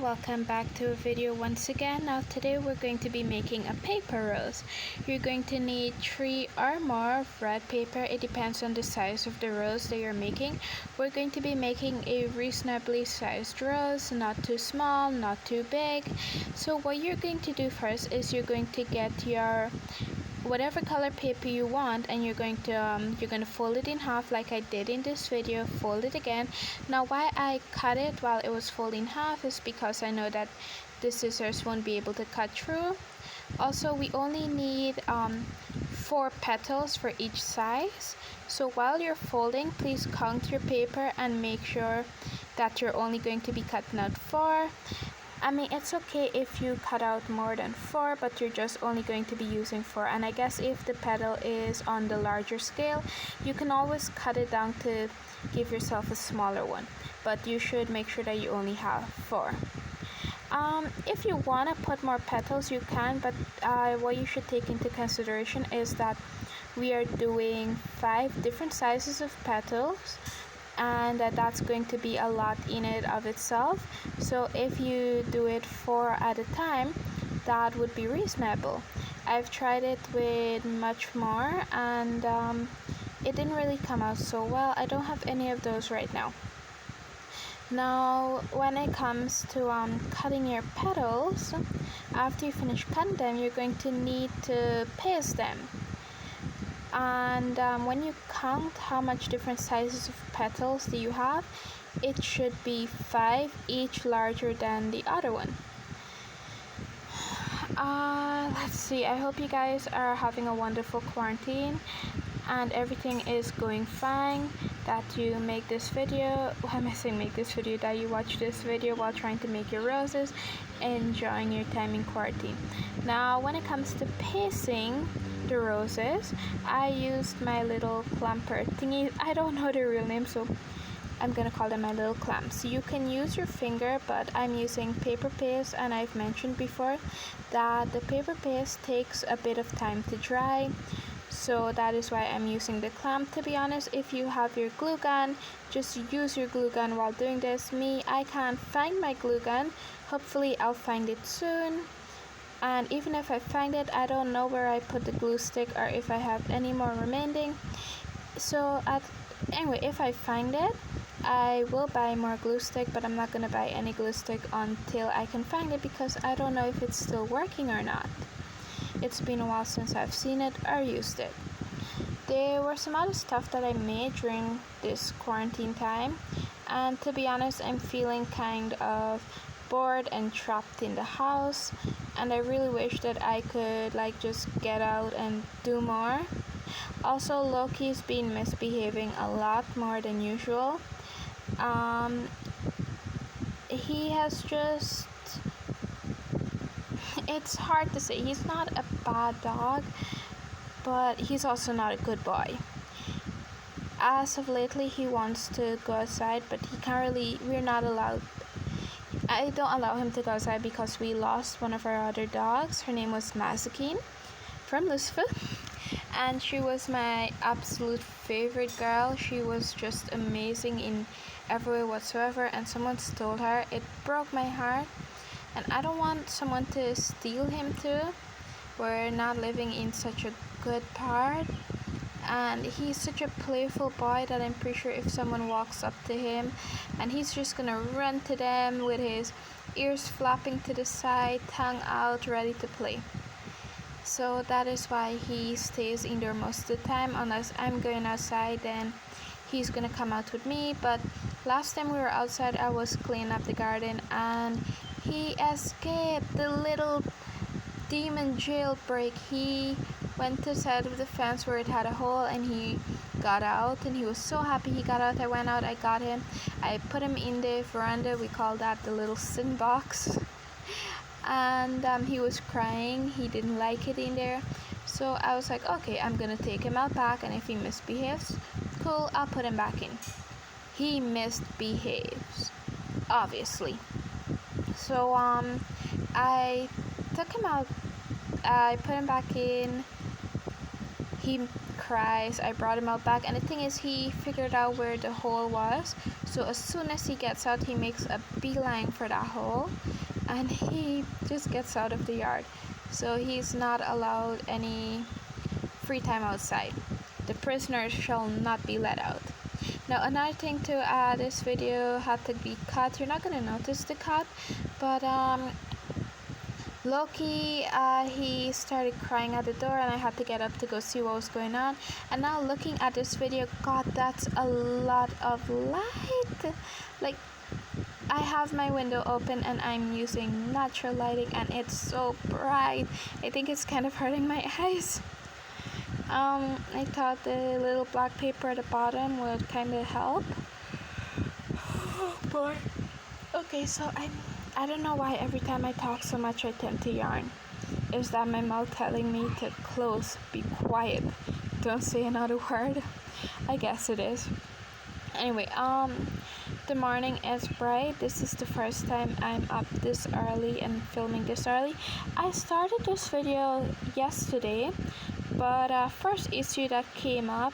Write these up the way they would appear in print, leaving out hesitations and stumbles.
welcome back to a video once again. Now today we're going to be making a paper rose. You're going to need 3 or more of red paper. It depends on the size of the rose that you're making. We're going to be making a reasonably sized rose, not too small, not too big. So what you're going to do first is you're going to get your whatever color paper you want, and you're going to fold it in half like I did in this video. Fold it again. Now why I cut it while it was folded in half is because I know that the scissors won't be able to cut through. Also, we only need 4 petals for each size. So while you're folding, please count your paper and make sure that you're only going to be cutting out 4. I mean, it's okay if you cut out more than 4, but you're just only going to be using 4. And I guess if the petal is on the larger scale, you can always cut it down to give yourself a smaller one. But you should make sure that you only have 4. If you want to put more petals, you can, but what you should take into consideration is that we are doing 5 different sizes of petals, and that's going to be a lot in it of itself. So if you do it 4 at a time, that would be reasonable. I've tried it with much more, and it didn't really come out so well. I don't have any of those right now. Now when it comes to cutting your petals, after you finish cutting them, you're going to need to paste them. And when you count how much different sizes of petals do you have, it should be 5, each larger than the other one. Let's see, I hope you guys are having a wonderful quarantine and everything is going fine, that you make this video, why am I saying make this video, that you watch this video while trying to make your roses, enjoying your time in quarantine. Now when it comes to pasting the roses, I used my little clamper thingy. I don't know the real name, so I'm gonna call them my little clamps. You can use your finger, but I'm using paper paste, and I've mentioned before that the paper paste takes a bit of time to dry, so that is why I'm using the clamp. To be honest, if you have your glue gun, just use your glue gun while doing this. I can't find my glue gun. Hopefully I'll find it soon. And even if I find it, I don't know where I put the glue stick or if I have any more remaining. So anyway, if I find it, I will buy more glue stick, but I'm not gonna buy any glue stick until I can find it, because I don't know if it's still working or not. It's been a while since I've seen it or used it. There were some other stuff that I made during this quarantine time, and to be honest, I'm feeling kind of bored and trapped in the house, and I really wish that I could just get out and do more. Also, Loki's been misbehaving a lot more than usual. He has just, it's hard to say, he's not a bad dog, but he's also not a good boy. As of lately, he wants to go outside, but he can't really, we're not allowed. I don't allow him to go outside because we lost one of our other dogs. Her name was Masakin from Lusader, and she was my absolute favorite girl. She was just amazing in every way whatsoever, and someone stole her. It broke my heart, and I don't want someone to steal him too. We're not living in such a good part, and he's such a playful boy that I'm pretty sure if someone walks up to him, and he's just gonna run to them with his ears flapping to the side, tongue out, ready to play. So that is why he stays indoor most of the time. Unless I'm going outside, then he's gonna come out with me. But last time we were outside, I was cleaning up the garden, and he escaped. The little demon jailbreak. He went to the side of the fence where it had a hole, and he got out, and he was so happy he got out. I went out, I got him, I put him in the veranda. We call that the little sin box. And he was crying. He didn't like it in there, so I was like, okay, I'm gonna take him out back, and if he misbehaves, cool, I'll put him back in. He misbehaves, obviously. So I took him out, I put him back in. He cries. I brought him out back, and the thing is, he figured out where the hole was, so as soon as he gets out, he makes a beeline for that hole, and he just gets out of the yard. So he's not allowed any free time outside. The prisoners shall not be let out. Now, another thing to this video had to be cut. You're not gonna notice the cut, but Loki, he started crying at the door, and I had to get up to go see what was going on. And now looking at this video, God, that's a lot of light. Like, I have my window open and I'm using natural lighting, and it's so bright. I think it's kind of hurting my eyes. I thought the little black paper at the bottom would kind of help. Oh boy. Okay, so I don't know why every time I talk so much I tend to yarn. Is that my mouth telling me to close, be quiet, don't say another word? I guess it is. Anyway, the morning is bright. This is the first time I'm up this early and filming this early. I started this video yesterday, but first issue that came up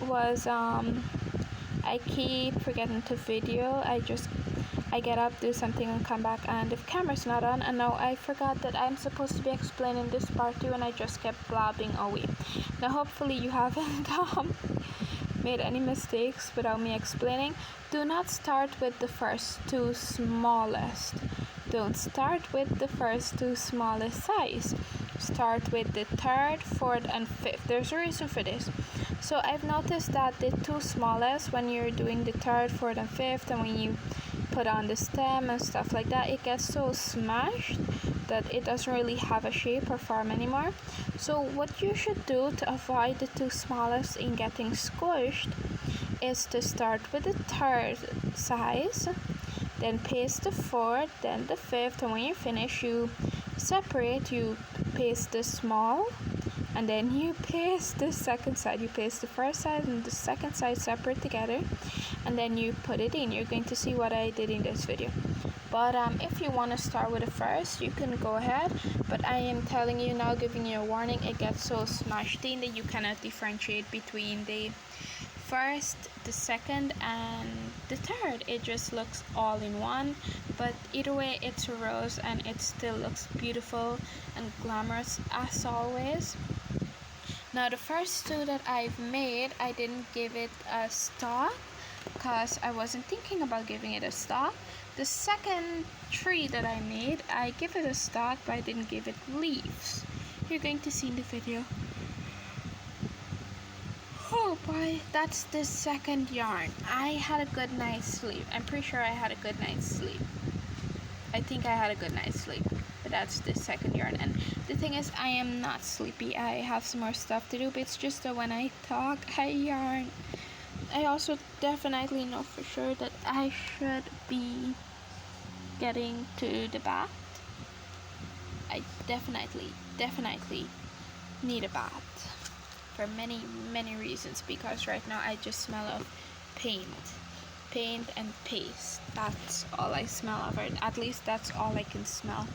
was I keep forgetting to video. I get up, do something, and come back, and the camera's not on, and now I forgot that I'm supposed to be explaining this part too, and I just kept blabbing away. Now hopefully you haven't made any mistakes without me explaining. Do not start with the first two smallest. Don't start with the first two smallest size. Start with the third, fourth, and fifth. There's a reason for this. So I've noticed that the two smallest, when you're doing the third, fourth, and fifth, and when you put on the stem and stuff like that, it gets so smashed that it doesn't really have a shape or form anymore. So what you should do to avoid the two smallest in getting squished is to start with the third size, then paste the fourth, then the fifth, and when you finish, you separate, you paste the small, and then you paste the second side. You paste the first side and the second side separate together, and then you put it in. You're going to see what I did in this video. But if you want to start with the first, you can go ahead, but I am telling you now, giving you a warning, it gets so smashed in that you cannot differentiate between the first, the second, and the third. It just looks all in one, but either way, it's a rose and it still looks beautiful and glamorous as always. Now the first two that I've made, I didn't give it a stalk because I wasn't thinking about giving it a stalk. The second tree that I made, I give it a stalk, but I didn't give it leaves. You're going to see in the video. Oh boy, that's the second yarn. I had a good night's sleep. I'm pretty sure I had a good night's sleep. I think I had a good night's sleep, but that's the second yarn. And the thing is, I am not sleepy. I have some more stuff to do, but it's just that when I talk, I yarn. I also definitely know for sure that I should be getting to the bath. I definitely need a bath for many reasons, because right now I just smell of paint and paste. That's all I smell of, or at least that's all I can smell.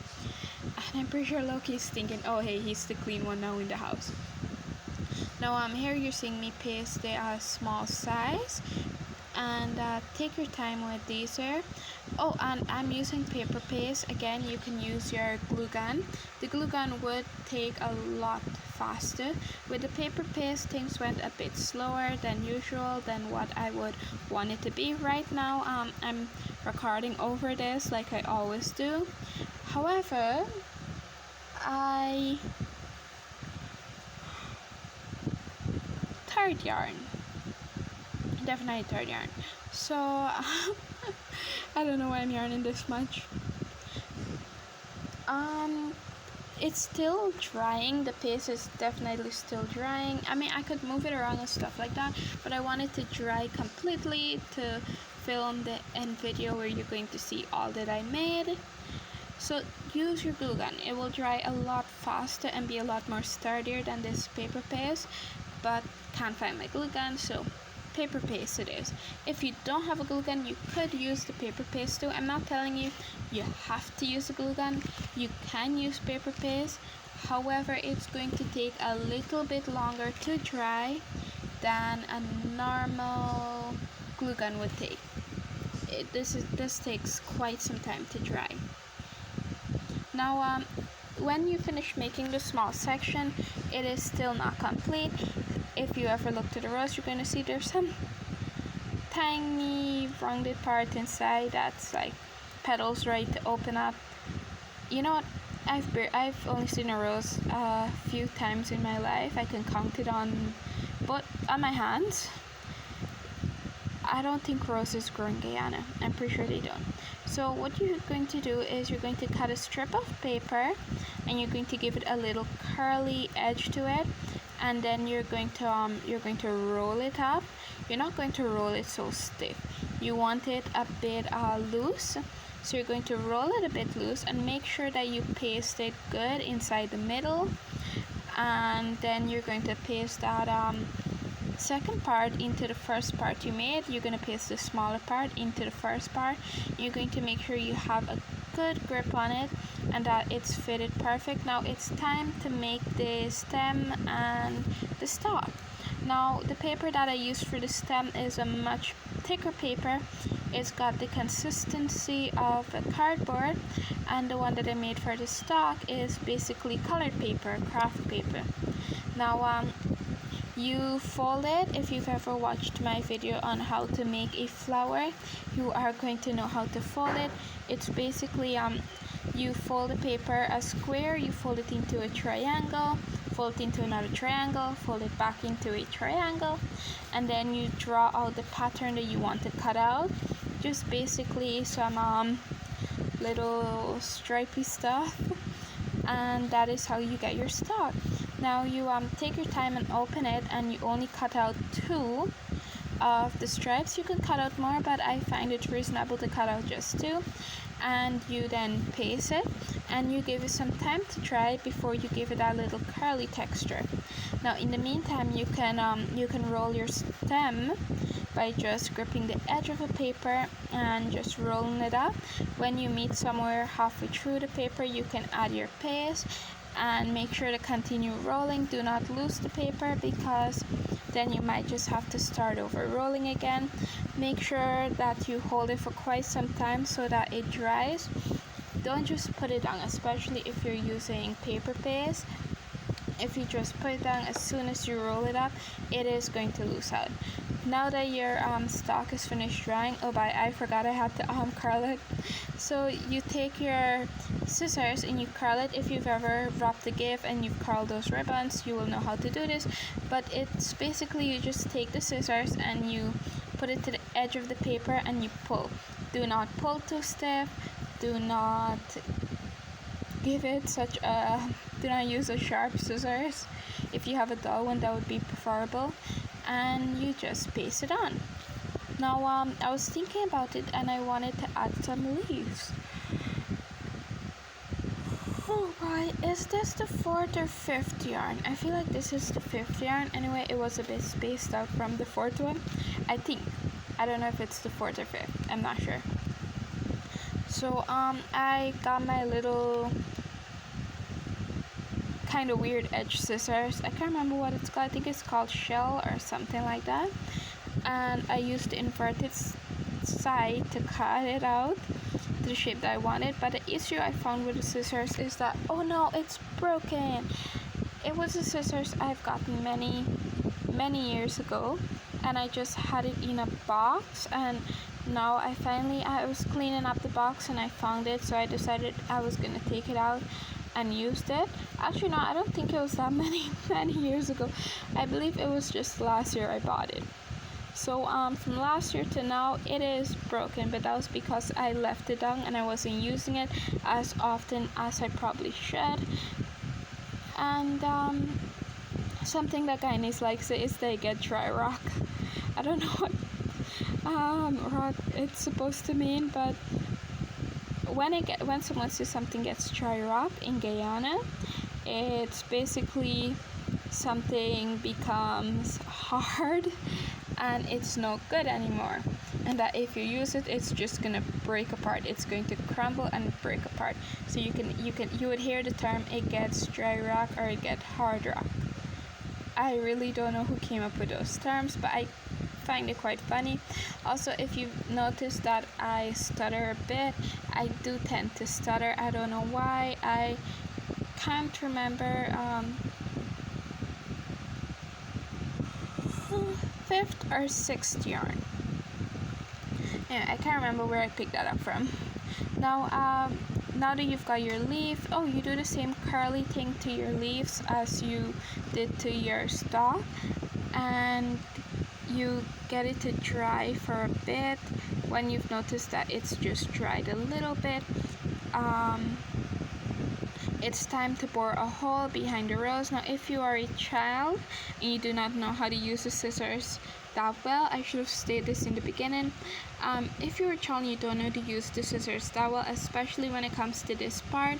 And I'm pretty sure Loki's thinking, oh hey, he's the clean one now in the house. Now here you're seeing me paste the small size, and take your time with these here. Oh, and I'm using paper paste. Again, you can use your glue gun. The glue gun would take a lot faster. With the paper paste, things went a bit slower than usual, than what I would want it to be. Right now I'm recording over this like I always do. However, third yarn, definitely third yarn. So I don't know why I'm yarning this much. It's still drying. The paste is definitely still drying. I mean, I could move it around and stuff like that, but I want it to dry completely to film the end video where you're going to see all that I made. So use your glue gun. It will dry a lot faster and be a lot more sturdier than this paper paste, but can't find my glue gun, so paper paste it is. If you don't have a glue gun, you could use the paper paste too. I'm not telling you you have to use a glue gun. You can use paper paste. However, it's going to take a little bit longer to dry than a normal glue gun would take. This takes quite some time to dry. Now, when you finish making the small section, it is still not complete. If you ever look to the rose, you're going to see there's some tiny rounded part inside that's like petals ready to open up. You know what? I've only seen a rose a few times in my life. I can count it on my hands. I don't think roses grow in Guyana. I'm pretty sure they don't. So what you're going to do is you're going to cut a strip of paper and you're going to give it a little curly edge to it, and then you're going to roll it up. You're not going to roll it so stiff. You want it a bit loose. So you're going to roll it a bit loose and make sure that you paste it good inside the middle, and then you're going to paste that second part into the first part you made. You're going to paste the smaller part into the first part. You're going to make sure you have a good grip on it and that it's fitted perfect. Now it's time to make the stem and the stalk. Now the paper that I use for the stem is a much thicker paper. It's got the consistency of a cardboard, and the one that I made for the stalk is basically colored paper, craft paper. Now you fold it. If you've ever watched my video on how to make a flower, you are going to know how to fold it. It's basically you fold the paper a square, you fold it into a triangle, fold it into another triangle, fold it back into a triangle, and then you draw out the pattern that you want to cut out. Just basically some little stripy stuff, and that is how you get your stalk. Now you take your time and open it, and you only cut out 2 of the stripes. You can cut out more, but I find it reasonable to cut out just 2. And you then paste it, and you give it some time to dry before you give it that little curly texture. Now in the meantime, you can roll your stem by just gripping the edge of the paper and just rolling it up. When you meet somewhere halfway through the paper, you can add your paste and make sure to continue rolling. Do not lose the paper, because then you might just have to start over rolling again. Make sure that you hold it for quite some time so that it dries. Don't just put it down, especially if you're using paper paste. If you just put it down as soon as you roll it up, it is going to lose out. Now that your stalk is finished drying, I forgot I had to curl it. So you take your scissors and you curl it. If you've ever wrapped a gift and you've curled those ribbons, you will know how to do this. But it's basically, you just take the scissors and you put it to the edge of the paper and you pull. Do not pull too stiff. Do not give it do not use a sharp scissors. If you have a dull one, that would be preferable. And you just paste it on. Now I was thinking about it and I wanted to add some leaves. Alright, is this the 4th or 5th yarn? I feel like this is the 5th yarn. Anyway, it was a bit spaced out from the 4th one. I don't know if it's the 4th or 5th. I'm not sure. So I got my little kind of weird edge scissors. I can't remember what it's called. I think it's called shell or something like that. And I used the inverted side to cut it out to the shape that I wanted. But the issue I found with the scissors is that, oh no, it's broken. It was the scissors I've gotten many years ago, and I just had it in a box, and now I was cleaning up the box and I found it, so I decided I was gonna take it out and used it. Actually, no, I don't think it was that many years ago. I believe it was just last year I bought it. So from last year to now, it is broken, but that was because I left it down and I wasn't using it as often as I probably should. And something that Guyanese likes is they get dry rock. I don't know what rock it's supposed to mean, but when someone says something gets dry rock in Guyana, it's basically something becomes hard and it's no good anymore. and that if you use it, it's just gonna break apart. It's going to crumble and break apart. So you would hear the term it gets dry rock or it gets hard rock. I really don't know who came up with those terms, but I find it quite funny. Also, if you've noticed that I stutter a bit, I do tend to stutter. I don't know why. I can't remember fifth or sixth yarn. Yeah, I can't remember where I picked that up from. Now that you've got your leaf, you do the same curly thing to your leaves as you did to your stalk, and you get it to dry for a bit. When you've noticed that it's just dried a little bit, it's time to bore a hole behind the rose. Now, if you are a child and you do not know how to use the scissors that well, I should have stated this in the beginning. If you're a child and you don't know to use the scissors that well, especially when it comes to this part,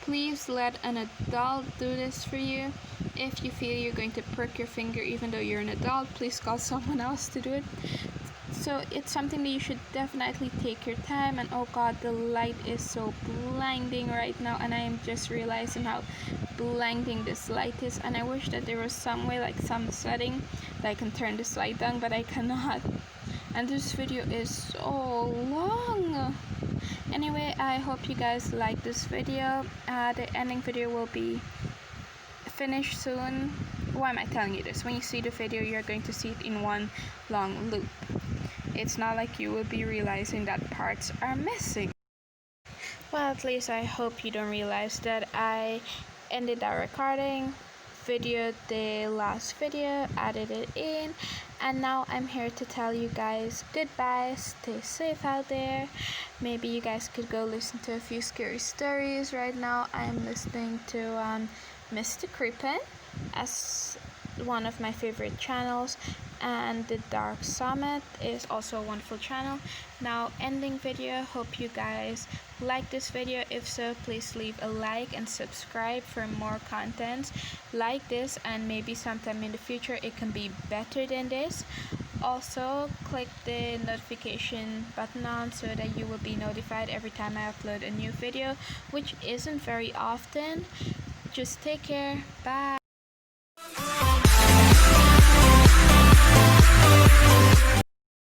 please let an adult do this for you. If you feel you're going to prick your finger even though you're an adult, please call someone else to do it. So it's something that you should definitely take your time. And oh god, the light is so blinding right now, and I am just realizing how blinding this light is, and I wish that there was some way, like some setting that I can turn this light down, but I cannot. And this video is so long. Anyway, I hope you guys like this video. The ending video will be finished soon. Why am I telling you this? When you see the video, you're going to see it in one long loop. It's not like you will be realizing that parts are missing. Well, at least I hope you don't realize that I ended that recording, videoed the last video, added it in, and now I'm here to tell you guys goodbye. Stay safe out there. Maybe you guys could go listen to a few scary stories. Right now I'm listening to Mr. Creepin' as one of my favorite channels, and the Dark Summit is also a wonderful channel. Now, ending video, hope you guys like this video. If so, please leave a like and subscribe for more content like this, and maybe sometime in the future it can be better than this. Also, click the notification button on so that you will be notified every time I upload a new video, which isn't very often. Just take care. Bye.